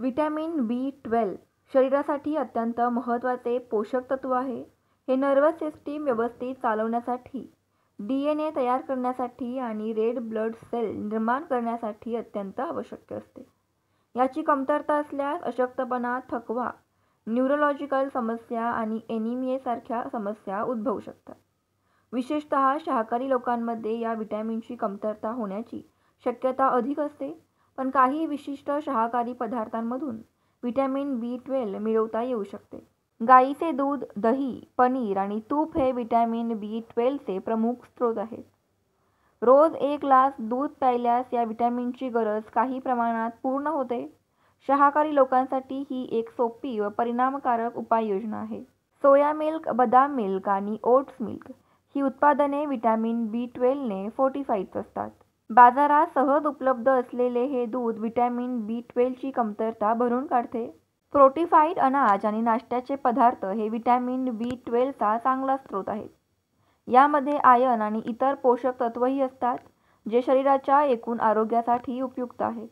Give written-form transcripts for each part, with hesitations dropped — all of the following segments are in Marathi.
विटॅमिन B12 शरीरासाठी अत्यंत महत्त्वाचे पोषक तत्व आहे. हे नर्वस सिस्टीम व्यवस्थित चालवण्यासाठी, DNA तयार करण्यासाठी आणि रेड ब्लड सेल निर्माण करण्यासाठी अत्यंत आवश्यक असते. याची कमतरता असल्यास अशक्तपणा, थकवा, न्यूरोलॉजिकल समस्या आणि एनिमियासारख्या समस्या उद्भवू शकतात. विशेषतः शाकाहारी लोकांमध्ये या विटॅमिनची कमतरता होण्याची शक्यता अधिक असते. पण काही विशिष्ट शाकाहारी पदार्थांमधून विटॅमिन B12 मिळवता येऊ शकते. गाईचे दूध, दही, पनीर आणि तूप हे विटॅमिन B12 चे प्रमुख स्रोत आहेत. रोज 1 ग्लास दूध प्यायल्यास या विटॅमिनची गरज काही प्रमाणात पूर्ण होते. शाकाहारी लोकांसाठी ही एक सोपी व परिणामकारक उपाययोजना आहे. सोया मिल्क, बदाम मिल्क आणि ओट्स मिल्क ही उत्पादने विटॅमिन B12 ने फोर्टिफाईड असतात. बाजारात सहज उपलब्ध असलेले हे दूध विटॅमिन B12 ची कमतरता भरून काढते. फोर्टिफाईड अनाज आणि नाश्त्याचे पदार्थ हे विटॅमिन B12 चा चांगला स्रोत आहेत. यामध्ये आयर्न आणि इतर पोषक तत्वही असतात, जे शरीराच्या एकूण आरोग्यासाठी उपयुक्त आहेत.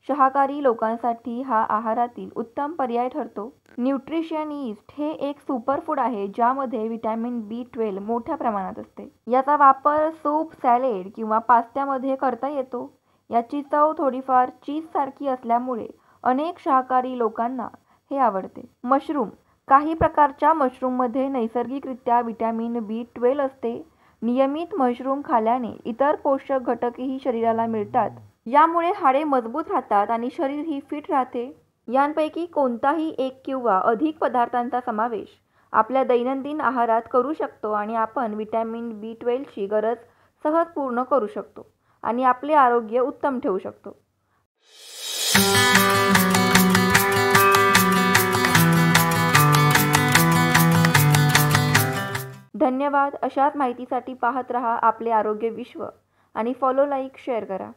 शाकाहारी लोकांसाठी हा आहारातील उत्तम पर्याय ठरतो. न्यूट्रिशन ईस्ट हे एक सुपरफूड आहे ज्यामध्ये विटॅमिन B12 मोठ्या प्रमाणात असते. याचा वापर सूप, सॅलेड किंवा पास्त्यामध्ये करता येतो. याची चव थोडीफार चीजसारखी असल्यामुळे अनेक शाकाहारी लोकांना हे आवडते. मशरूम. काही प्रकारच्या मशरूममध्ये नैसर्गिकरित्या विटॅमिन B12 असते. नियमित मशरूम खाल्ल्याने इतर पोषक घटकही शरीराला मिळतात. यामुळे हाडे मजबूत राहतात आणि शरीरही फिट राहते. यांपैकी कोणताही एक किंवा अधिक पदार्थांचा समावेश आपल्या दैनंदिन आहारात करू शकतो आणि आपण विटॅमिन B12 ची गरज सहज पूर्ण करू शकतो आणि आपले आरोग्य उत्तम ठेवू शकतो. धन्यवाद. अशाच माहितीसाठी पाहत रहा आपले आरोग्य विश्व आणि फॉलो, लाईक, शेअर करा.